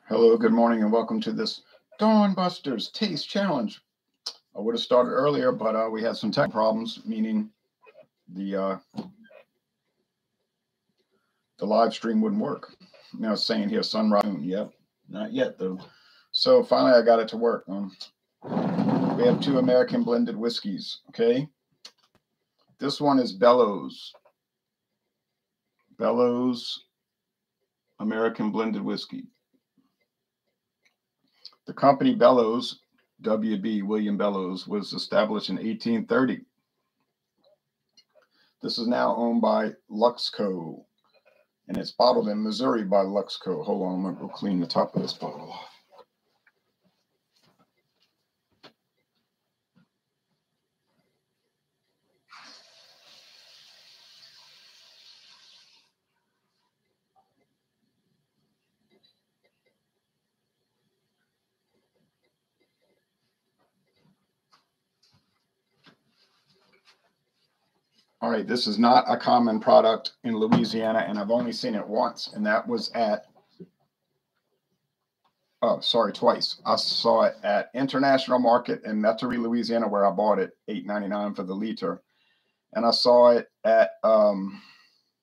Hello, good morning, and welcome to this Dawn Busters Taste Challenge. I would have started earlier, but we had some tech problems, meaning the live stream wouldn't work. Now it's saying here sunrise. Yep, not yet though. So finally, I got it to work. We have two American blended whiskeys. Okay, this one is Bellows. Bellows American blended whiskey. The company Bellows, W.B. William Bellows, was established in 1830. This is now owned by Luxco, and it's bottled in Missouri by Luxco. Hold on, I'm going to go clean the top of this bottle off. All right, this is not a common product in Louisiana, and I've only seen it once, and that was at, twice. I saw it at International Market in Metairie, Louisiana, where I bought it, $8.99 for the liter. And I saw it at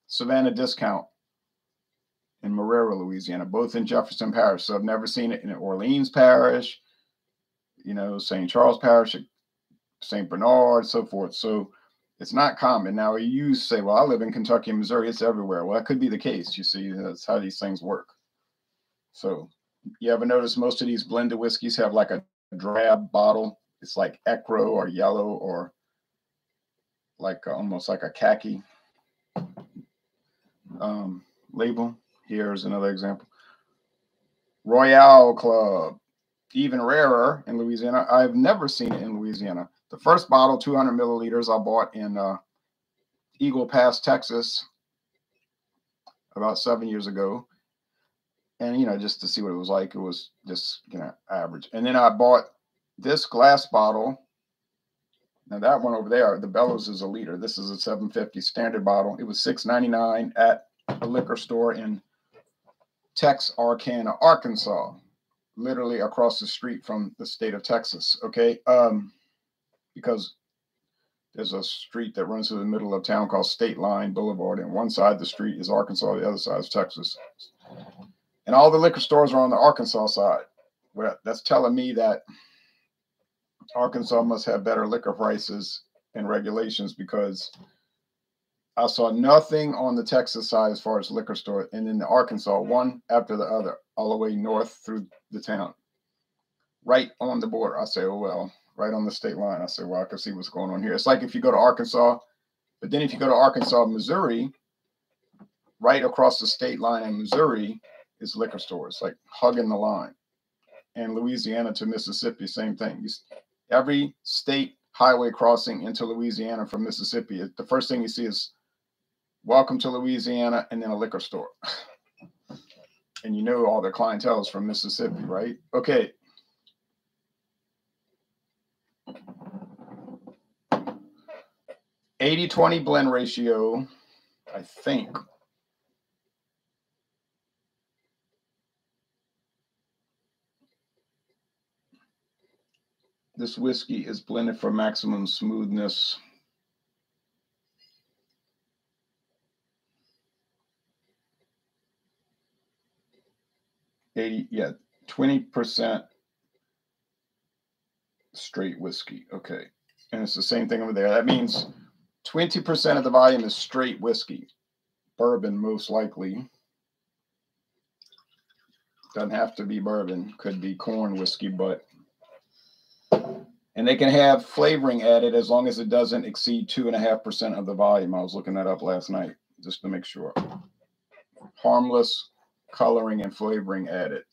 Savannah Discount in Marrero, Louisiana, both in Jefferson Parish. So I've never seen it in Orleans Parish, St. Charles Parish, St. Bernard, so forth. So it's not common. Now, you say, well, I live in Kentucky and Missouri. It's everywhere. Well, that could be the case. You see, that's how these things work. So you ever notice most of these blended whiskeys have like a drab bottle? It's like ecro or yellow or like almost like a khaki label. Here's another example. Royale Club, even rarer in Louisiana. I've never seen it in Louisiana. The first bottle, 200 milliliters, I bought in Eagle Pass, Texas, about 7 years ago. And, just to see what it was like, it was just, average. And then I bought this glass bottle. Now that one over there, the Bellows is a liter. This is a 750 standard bottle. It was $6.99 at a liquor store in Texarkana, Arkansas, literally across the street from the state of Texas. Okay, because there's a street that runs through the middle of town called State Line Boulevard, and one side of the street is Arkansas, the other side is Texas. And all the liquor stores are on the Arkansas side. Well, that's telling me that Arkansas must have better liquor prices and regulations, because I saw nothing on the Texas side as far as liquor store, and in the Arkansas, one after the other, all the way north through the town, right on the border. I say, oh, well, right on the state line. I say, well, I can see what's going on here. It's like if you go to Arkansas, but then if you go to Arkansas, Missouri, right across the state line in Missouri is liquor stores, like hugging the line. And Louisiana to Mississippi, same thing. Every state highway crossing into Louisiana from Mississippi, the first thing you see is welcome to Louisiana, and then a liquor store. And all the clientele is from Mississippi, right? Okay. $80-20 blend ratio, I think. This whiskey is blended for maximum smoothness. Yeah, 20% straight whiskey. Okay. And it's the same thing over there. That means 20% of the volume is straight whiskey. Bourbon, most likely. Doesn't have to be bourbon. Could be corn whiskey, but... And they can have flavoring added as long as it doesn't exceed 2.5% of the volume. I was looking that up last night just to make sure. Harmless coloring and flavoring added.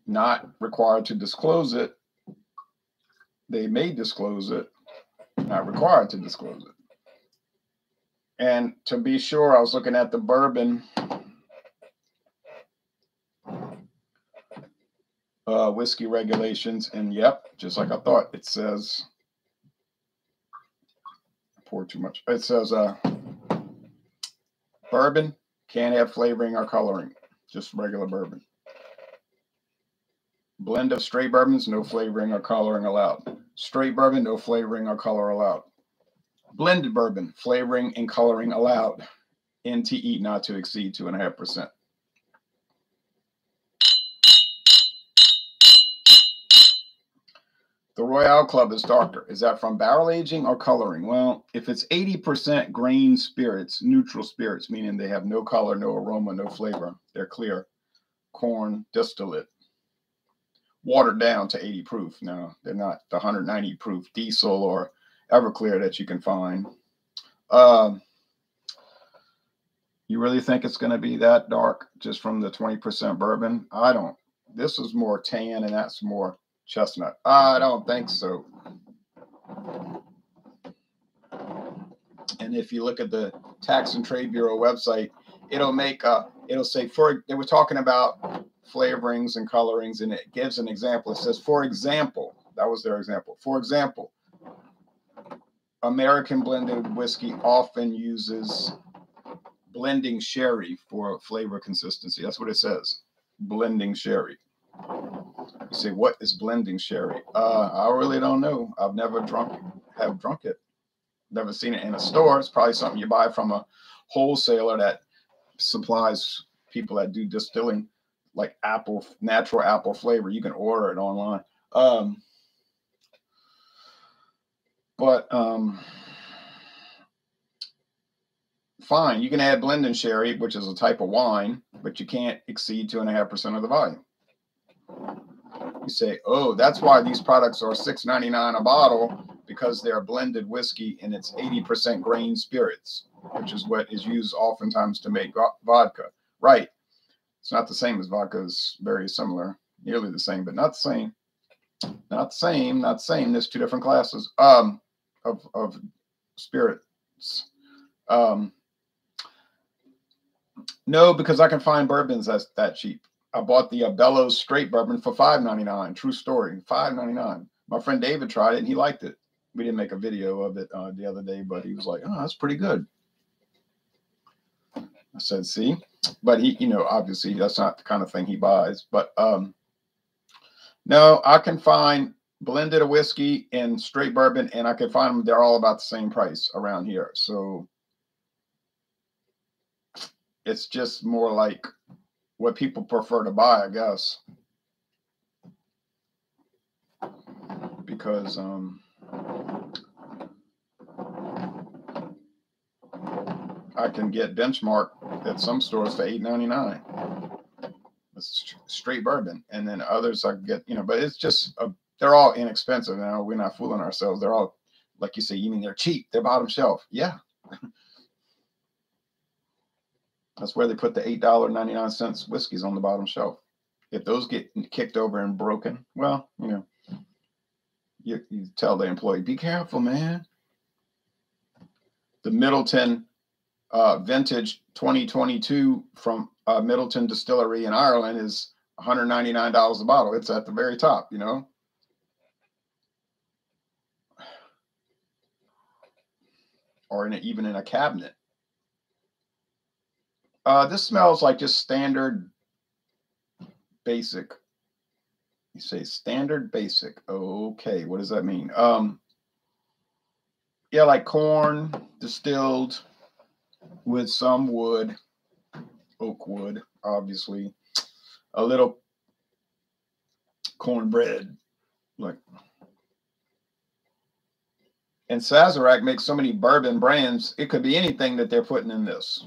Not required to disclose it. They may disclose it. Not required to disclose it. And to be sure, I was looking at the bourbon whiskey regulations, and yep, just like I thought, it says, I poured too much. It says bourbon can't have flavoring or coloring. just regular bourbon. Blend of straight bourbons, no flavoring or coloring allowed. Straight bourbon, no flavoring or color allowed. Blended bourbon, flavoring and coloring allowed. NTE not to exceed 2.5%. The Royale Club is darker. Is that from barrel aging or coloring? Well, if it's 80% grain spirits, neutral spirits, meaning they have no color, no aroma, no flavor, they're clear. Corn distillate. Watered down to 80 proof. No, they're not the 190 proof diesel or Everclear that you can find. You really think it's going to be that dark just from the 20% bourbon? I don't. This is more tan and that's more chestnut. I don't think so. And if you look at the Tax and Trade Bureau website, it'll say they were talking about flavorings and colorings, and it gives an example. It says, for example, that was their example. For example, American blended whiskey often uses blending sherry for flavor consistency. That's what it says. Blending sherry. You say, what is blending sherry? I really don't know. I've never drunk it. Never seen it in a store. It's probably something you buy from a wholesaler that supplies people that do distilling, like natural apple flavor. You can order it online. Fine, you can add blending sherry, which is a type of wine, but you can't exceed 2.5% of the volume. You say, oh, that's why these products are $6.99 a bottle, because they're blended whiskey and it's 80% grain spirits, which is what is used oftentimes to make vodka. Right. It's not the same as vodka. It's very similar, nearly the same, but not the same. Not the same. Not the same. There's two different classes of spirits. No, because I can find bourbons that's that cheap. I bought the Bellows straight bourbon for $5.99. True story, $5.99. My friend David tried it and he liked it. We didn't make a video of it the other day, but he was like, "Oh, that's pretty good." I said, "See," but he, obviously that's not the kind of thing he buys. But no, I can find blended whiskey and straight bourbon, and I can find them. They're all about the same price around here. So it's just more like what people prefer to buy, I guess, because I can get Benchmark at some stores for $8.99. It's straight bourbon, and then others I can get, but it's just they're all inexpensive now. We're not fooling ourselves. They're all, like you say, you mean they're cheap? They're bottom shelf. Yeah. That's where they put the $8.99 whiskeys on the bottom shelf. If those get kicked over and broken, well, you tell the employee, be careful, man. The Middleton vintage 2022 from Middleton Distillery in Ireland is $199 a bottle. It's at the very top, or even in a cabinet. This smells like just standard basic. You say standard basic. Okay, what does that mean? Yeah, like corn distilled with some wood, oak wood, obviously. A little cornbread, like. And Sazerac makes so many bourbon brands, it could be anything that they're putting in this.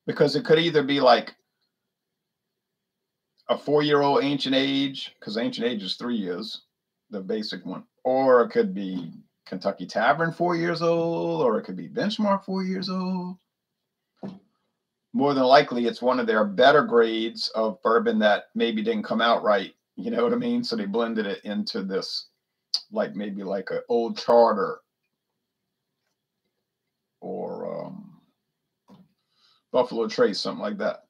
Because it could either be like a 4-year-old ancient age, because ancient age is 3 years, the basic one. Or it could be Kentucky Tavern 4 years old, or it could be Benchmark 4 years old. More than likely, it's one of their better grades of bourbon that maybe didn't come out right. You know what I mean? So they blended it into this, like maybe like an Old Charter or Buffalo Trace, something like that.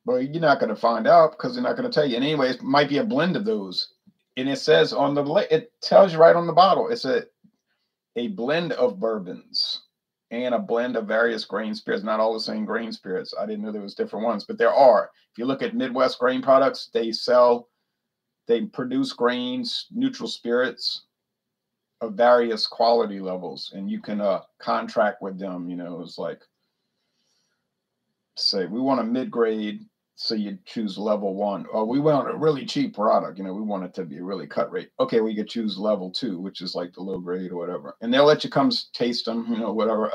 But you're not going to find out because they're not going to tell you. And anyways, it might be a blend of those. And it says it tells you right on the bottle. It's a blend of bourbons. and a blend of various grain spirits. Not all the same grain spirits. I didn't know there was different ones, but there are. If you look at Midwest Grain Products, they produce grains, neutral spirits of various quality levels, and you can contract with them. You know, it's like, say, we want a mid-grade, so you choose level 1. Oh, we want a really cheap product. You know, we want it to be a really cut rate. Okay, we could choose level 2, which is like the low grade or whatever. And they'll let you come taste them, you know, whatever.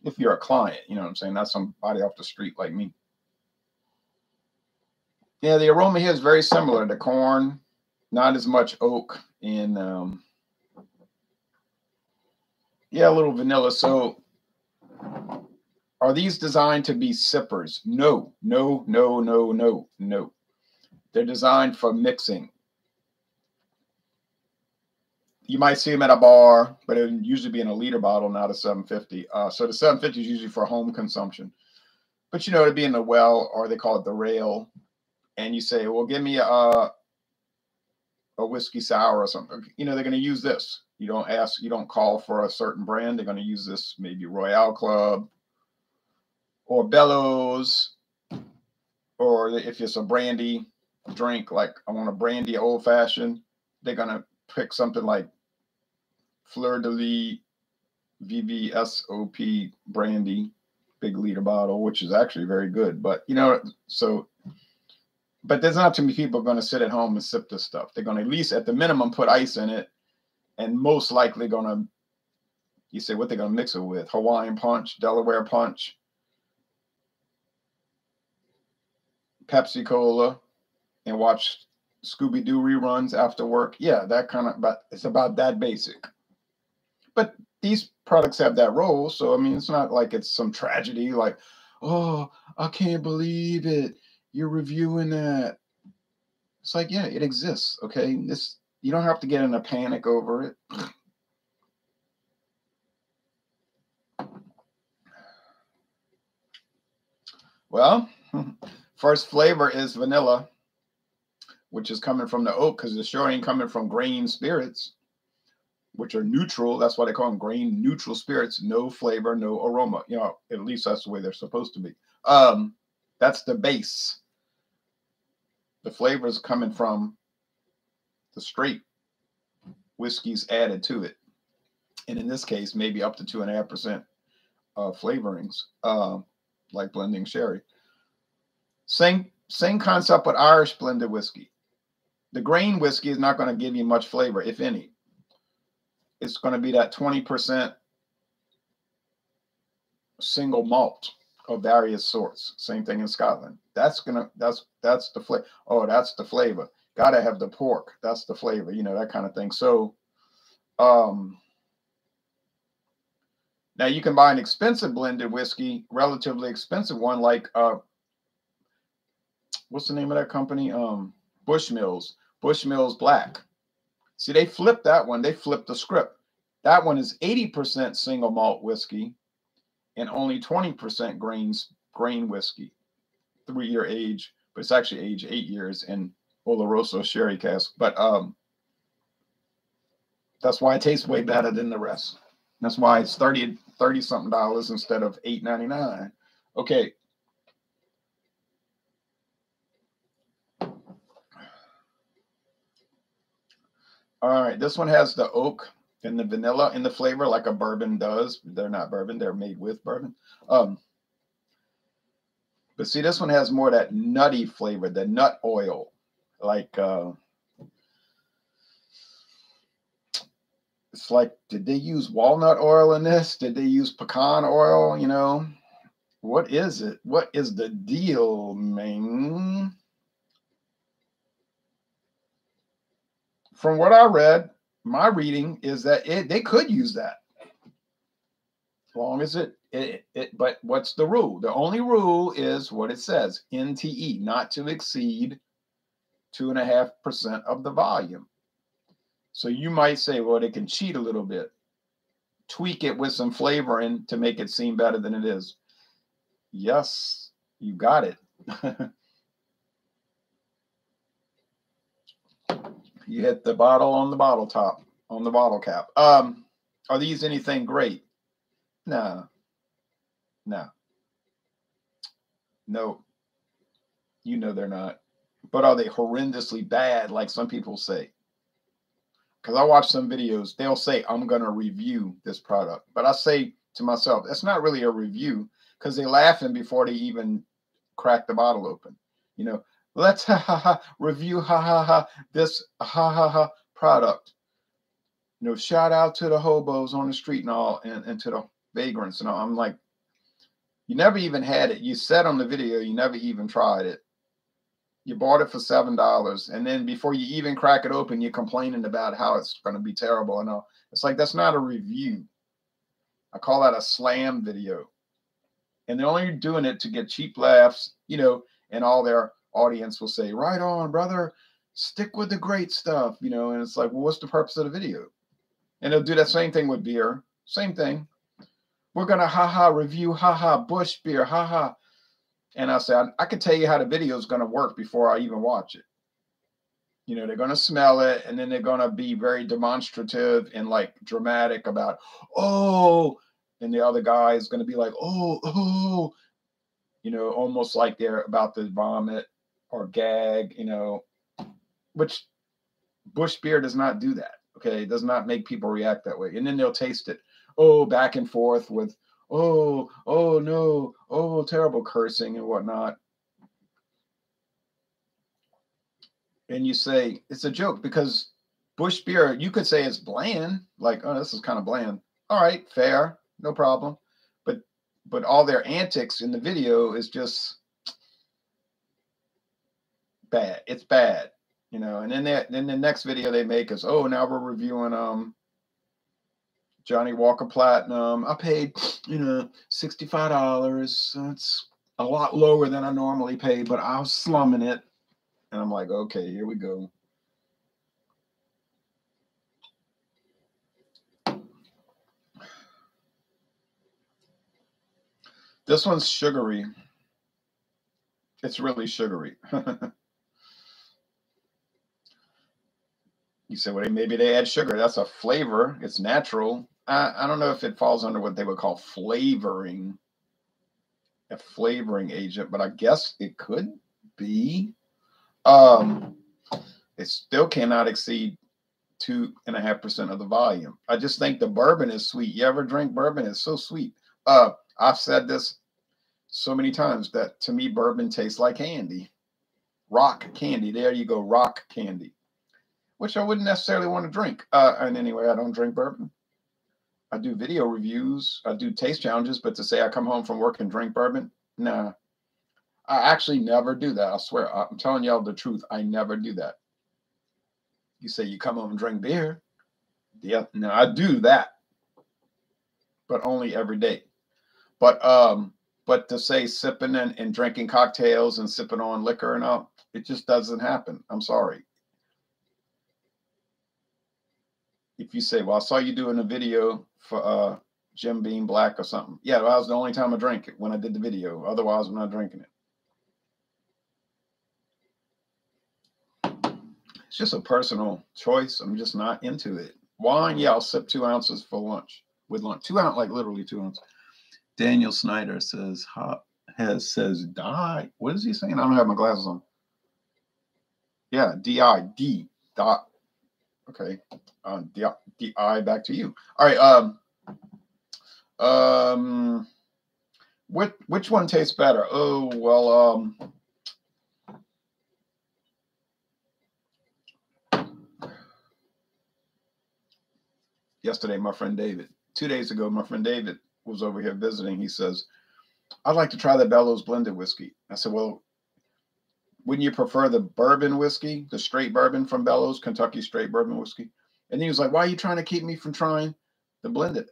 If you're a client, you know what I'm saying? Not somebody off the street like me. Yeah, the aroma here is very similar to corn, not as much oak, and yeah, a little vanilla. So are these designed to be sippers? No, no, no, no, no, no. They're designed for mixing. You might see them at a bar, but it would usually be in a liter bottle, not a 750. So the 750 is usually for home consumption. But you know, to be in the well, or they call it the rail, and you say, well, give me a whiskey sour or something. You know, they're going to use this. You don't ask, you don't call for a certain brand. They're going to use this, maybe Royale Club or Bellows, or if it's a brandy drink, like I want a brandy old fashioned, they're going to pick something like Fleur de Lis VVSOP brandy, big liter bottle, which is actually very good. But, you know, so, but there's not too many people going to sit at home and sip this stuff. They're going to at least, at the minimum, put ice in it, and most likely going to, you say, what they're going to mix it with? Hawaiian punch, Delaware punch, Pepsi Cola, and watch Scooby-Doo reruns after work. Yeah, that kind of, but it's about that basic. But these products have that role. So, I mean, it's not like it's some tragedy like, oh, I can't believe it, you're reviewing that. It's like, yeah, it exists. Okay. You don't have to get in a panic over it. Well, first flavor is vanilla, which is coming from the oak, because it sure ain't coming from grain spirits, which are neutral. That's why they call them grain neutral spirits. No flavor, no aroma. You know, at least that's the way they're supposed to be. That's the base. The flavor is coming from the straight whiskeys added to it. And in this case, maybe up to 2.5% flavorings, like blending sherry. Same concept with Irish blended whiskey. The grain whiskey is not going to give you much flavor, if any. It's going to be that 20% single malt of various sorts. Same thing in Scotland. That's the flavor. Oh, that's the flavor. Gotta have the pork. That's the flavor. You know, that kind of thing. So, now you can buy an expensive blended whiskey, relatively expensive one, like what's the name of that company? Bushmills. Bushmills Black. See, they flipped that one. They flipped the script. That one is 80% single malt whiskey and only 20% grain whiskey. 3-year age, but it's actually age 8 years in Oloroso sherry cask. But that's why it tastes way better than the rest. That's why it's $30 something instead of $8.99. Okay. All right, this one has the oak and the vanilla in the flavor, like a bourbon does. They're not bourbon, they're made with bourbon. But see, this one has more of that nutty flavor, the nut oil. Like, it's like, did they use walnut oil in this? Did they use pecan oil? You know, what is it? What is the deal, man? From what I read, my reading is that they could use that, as long as but what's the rule? The only rule is what it says, NTE, not to exceed 2.5% of the volume. So you might say, well, they can cheat a little bit, tweak it with some flavoring to make it seem better than it is. Yes, you got it. You hit the bottle on the bottle top, on the bottle cap. Are these anything great? Nah, nah, no, you know they're not. But are they horrendously bad, like some people say? Because I watch some videos, they'll say, I'm going to review this product. But I say to myself, that's not really a review because they're laughing before they even crack the bottle open. You know, let's review this product. You know, shout out to the hobos on the street and all, and to the vagrants and all. I'm like, you never even had it. You said on the video, you never even tried it. You bought it for $7, and then before you even crack it open, you're complaining about how it's going to be terrible and all. It's like, that's not a review. I call that a slam video. And they're only doing it to get cheap laughs, you know, and all their audience will say, right on, brother, stick with the great stuff, you know. And it's like, well, what's the purpose of the video? And they'll do that same thing with beer. Same thing. We're going to review Bush beer, And I said, I could tell you how the video is going to work before I even watch it. You know, they're going to smell it, and then they're going to be very demonstrative and like dramatic about, oh, and the other guy is going to be like, oh, you know, almost like they're about to vomit or gag, you know, which Bush beer does not do that. Okay. It does not make people react that way. And then they'll taste it. Oh, back and forth with, oh no, oh, terrible cursing and whatnot. And you say it's a joke because Bush beer, you could say it's bland, like, oh, this is kind of bland. All right, fair, no problem. But all their antics in the video is just bad. It's bad, you know. And then the next video they make is, oh, now we're reviewing Johnny Walker Platinum. I paid, you know, $65. That's a lot lower than I normally pay, but I was slumming it. And I'm like, okay, here we go. This one's sugary. It's really sugary. You say, well, maybe they add sugar. That's a flavor. It's natural. I don't know if it falls under what they would call flavoring, a flavoring agent, but I guess it could be. It still cannot exceed 2.5% of the volume. I just think the bourbon is sweet. You ever drink bourbon? It's so sweet. I've said this so many times that to me, bourbon tastes like candy. Rock candy. There you go. Rock candy, which I wouldn't necessarily want to drink. And anyway, I don't drink bourbon. I do video reviews. I do taste challenges, but to say I come home from work and drink bourbon, nah. I actually never do that. I swear. I'm telling y'all the truth. I never do that. You say you come home and drink beer. Yeah, no, I do that, but only every day. But to say sipping and drinking cocktails and sipping on liquor and all, it just doesn't happen. I'm sorry. If you say, well, I saw you doing a video for Jim Beam Black or something. Yeah, well, that was the only time I drank it, when I did the video. Otherwise, I'm not drinking it. It's just a personal choice. I'm just not into it. Wine, yeah, I'll sip 2 ounces for lunch. With lunch, 2 ounces, like literally 2 ounces. Daniel Snyder says, says die. What is he saying? I don't have my glasses on. Yeah, D-I-D. Dot. Okay. D-I, back to you. All right. Which one tastes better? Oh, well, yesterday, my friend David, 2 days ago, my friend David was over here visiting. He says, I'd like to try the Bellows blended whiskey. I said, well, wouldn't you prefer the bourbon whiskey, the straight bourbon from Bellows, Kentucky straight bourbon whiskey? And he was like, why are you trying to keep me from trying the blended?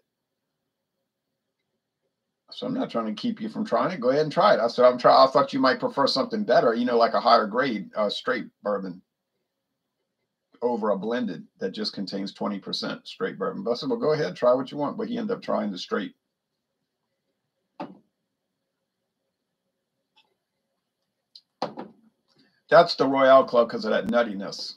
So I'm not trying to keep you from trying it. Go ahead and try it. I said, I thought you might prefer something better, you know, like a higher grade straight bourbon over a blended that just contains 20% straight bourbon. But I said, well, go ahead, try what you want. But he ended up trying the straight. That's the Royale Club because of that nuttiness.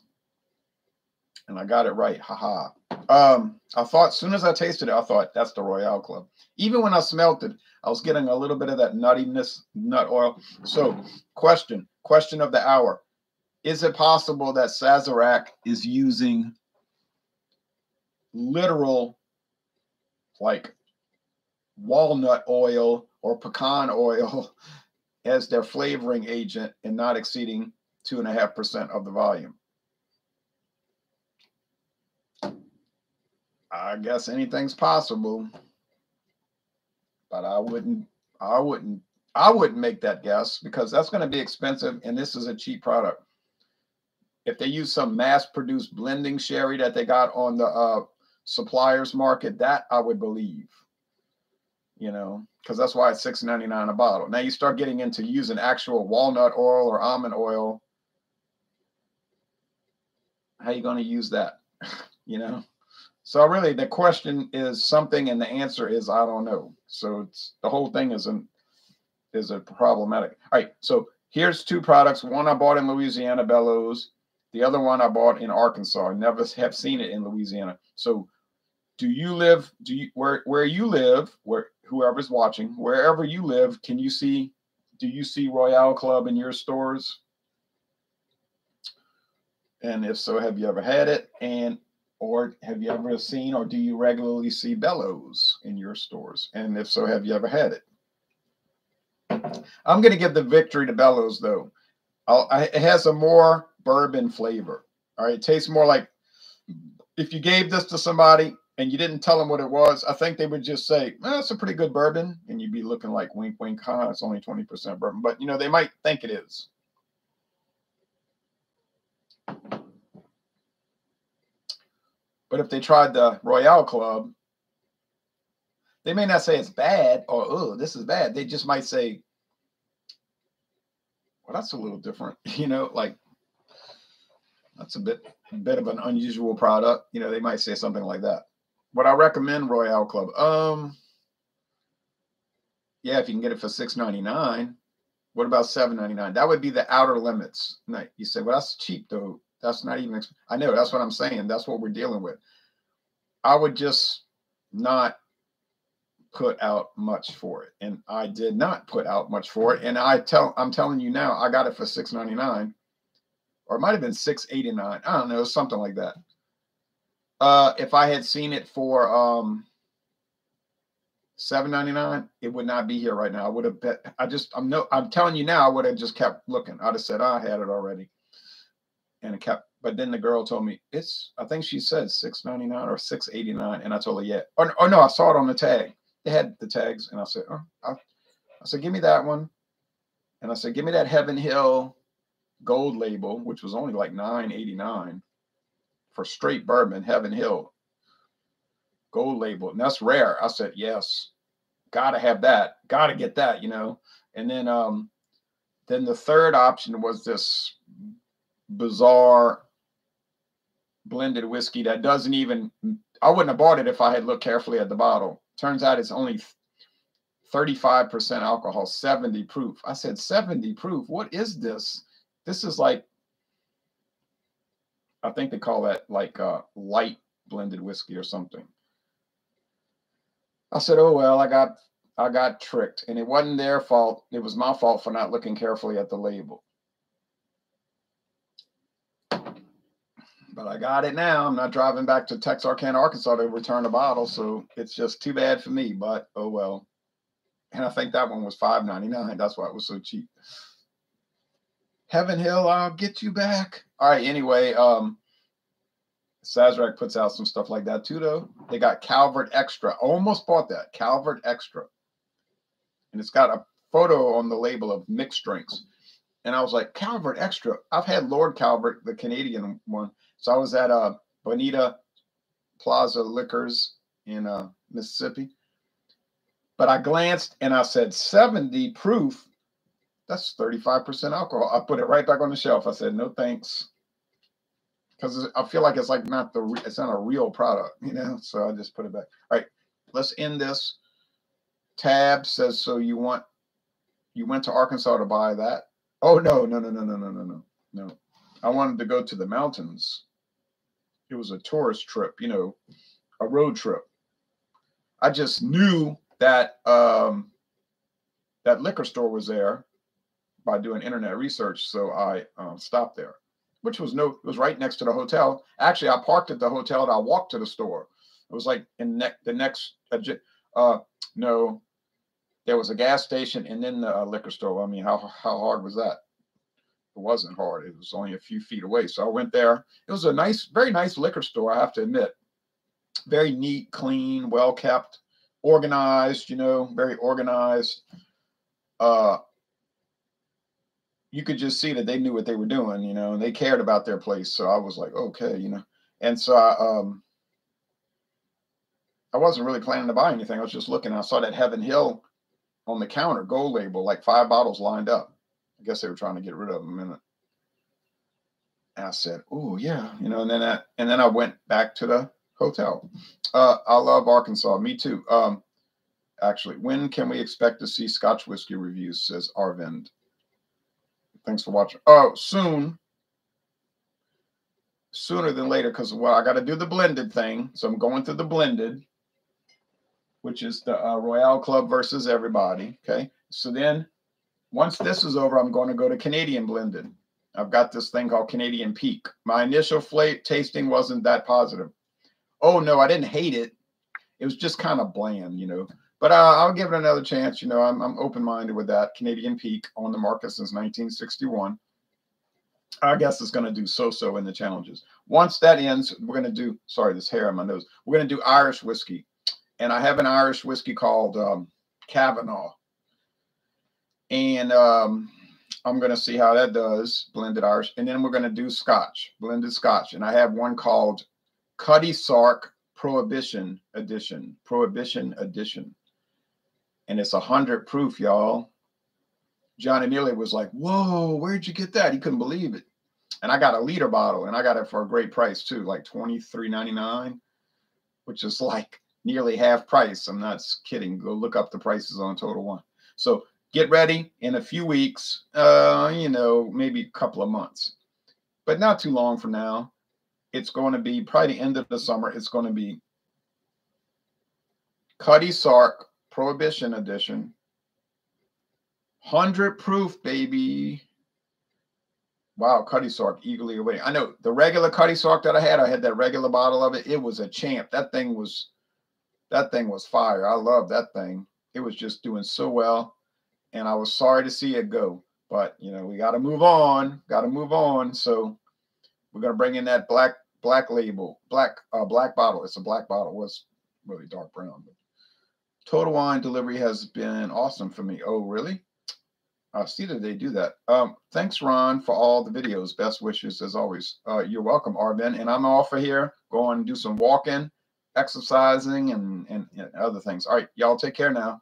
And I got it right. Haha. I thought, as soon as I tasted it, I thought that's the Royale Club. Even when I smelled it, I was getting a little bit of that nuttiness, nut oil. So, question of the hour. Is it possible that Sazerac is using literal, like, walnut oil or pecan oil as their flavoring agent and not exceeding 2.5% of the volume? I guess anything's possible, but I wouldn't make that guess, because that's going to be expensive, and this is a cheap product. If they use some mass-produced blending sherry that they got on the suppliers market, that I would believe, you know, because that's why it's $6.99 a bottle. Now you start getting into using actual walnut oil or almond oil. How are you going to use that? You know? So really the question is something and the answer is I don't know. So it's the whole thing is a problematic. All right, so here's two products. One I bought in Louisiana, Bellows. The other one I bought in Arkansas. I never have seen it in Louisiana. So where you live, where whoever's watching, wherever you live, do you see Royale Club in your stores? And if so, have you ever had it? Or have you ever seen, or do you regularly see Bellows in your stores? And if so, have you ever had it? I'm going to give the victory to Bellows, though. It has a more bourbon flavor. All right, it tastes more like, if you gave this to somebody and you didn't tell them what it was, I think they would just say, well, it's a pretty good bourbon. And you'd be looking like, wink, wink, huh? It's only 20% bourbon. But, you know, they might think it is. But if they tried the Royale Club, they may not say it's bad or, oh, this is bad. They just might say, well, that's a little different. You know, like, that's a bit of an unusual product. You know, they might say something like that. Would I recommend Royale Club? Yeah, if you can get it for $6.99. What about $7.99? That would be the outer limits. No, you say, well, that's cheap, though. That's not even, I know, that's what I'm saying. That's what we're dealing with. I would just not put out much for it. And I did not put out much for it. And I'm telling you now, I got it for $6.99. Or it might have been $6.89. I don't know, something like that. If I had seen it for $7.99, it would not be here right now. I would have bet. I'm telling you now, I would have just kept looking. I'd have said, I had it already. And it kept, but then the girl told me I think she said $6.99 or $6.89. And I told her, yeah. Or no, I saw it on the tag. They had the tags. And I said, I said, give me that one. And I said, give me that Heaven Hill gold label, which was only like $9.89 for straight bourbon, Heaven Hill gold label. And that's rare. I said, yes, gotta have that. Gotta get that, you know. And then the third option was this bizarre blended whiskey that doesn't even, I wouldn't have bought it if I had looked carefully at the bottle. Turns out it's only 35% alcohol, 70 proof. I said, 70 proof? What is this? This is like, I think they call that like light blended whiskey or something. I said, oh, well, I got tricked, and it wasn't their fault. It was my fault for not looking carefully at the label. But I got it now. I'm not driving back to Texarkana, Arkansas to return a bottle, so it's just too bad for me, but oh well. And I think that one was $5.99. That's why it was so cheap. Heaven Hill, I'll get you back. All right, anyway, Sazerac puts out some stuff like that too, though. They got Calvert Extra. Almost bought that. Calvert Extra. And it's got a photo on the label of mixed drinks. And I was like, Calvert Extra. I've had Lord Calvert, the Canadian one. So I was at Bonita Plaza Liquors in Mississippi. But I glanced and I said, 70 proof. That's 35% alcohol. I put it right back on the shelf. I said, no thanks. Because I feel like it's like it's not a real product, you know? So I just put it back. All right, let's end this. Tab says, so you went to Arkansas to buy that? Oh, no. I wanted to go to the mountains It was a tourist trip, you know, a road trip. I just knew that that liquor store was there by doing internet research, so I stopped there, which was it was right next to the hotel. Actually, I parked at the hotel and I walked to the store. It was like in the next no, there was a gas station and then the liquor store. I mean, how hard was that? It wasn't hard. It was only a few feet away. So I went there. It was a nice, very nice liquor store, I have to admit. Very neat, clean, well kept, organized, you know, very organized. You could just see that they knew what they were doing, you know, and they cared about their place. So I was like, okay, you know. And so I wasn't really planning to buy anything. I was just looking. I saw that Heaven Hill on the counter, gold label, like 5 bottles lined up. I guess they were trying to get rid of them. And I said, oh yeah, you know, and then I went back to the hotel. I love Arkansas. Me too. Actually, when can we expect to see Scotch whiskey reviews, says Arvind. Thanks for watching. Oh, soon. Sooner than later, because, well, I got to do the blended thing. So I'm going through the blended, which is the Royale Club versus everybody. Okay. So then once this is over, I'm going to go to Canadian blended. I've got this thing called Canadian Peak. My initial tasting wasn't that positive. Oh, no, I didn't hate it. It was just kind of bland, you know. But I'll give it another chance. You know, I'm open-minded with that. Canadian Peak on the market since 1961. I guess it's going to do so-so in the challenges. Once that ends, we're going to do, sorry, this hair on my nose. We're going to do Irish whiskey. And I have an Irish whiskey called Kavanaugh. And I'm going to see how that does, blended Irish. And then we're going to do Scotch, blended Scotch. And I have one called Cutty Sark Prohibition Edition. And it's 100 proof, y'all. Johnny Neely was like, whoa, where'd you get that? He couldn't believe it. And I got a liter bottle, and I got it for a great price, too, like $23.99, which is like nearly half price. I'm not kidding. Go look up the prices on Total Wine. So get ready in a few weeks, you know, maybe a couple of months, but not too long from now. It's going to be probably the end of the summer. It's going to be Cutty Sark Prohibition Edition. 100 proof, baby. Wow, Cutty Sark, eagerly awaiting. I know the regular Cutty Sark that I had that regular bottle of it. It was a champ. That thing was fire. I love that thing. It was just doing so well. And I was sorry to see it go. But, you know, we got to move on. So we're going to bring in that black label, black bottle. It's a black bottle. It was really dark brown. But Total Wine delivery has been awesome for me. Oh, really? I see that they do that. Thanks, Ron, for all the videos. Best wishes, as always. You're welcome, Arvin. And I'm off of here. Go and do some walking, exercising, and other things. All right, y'all take care now.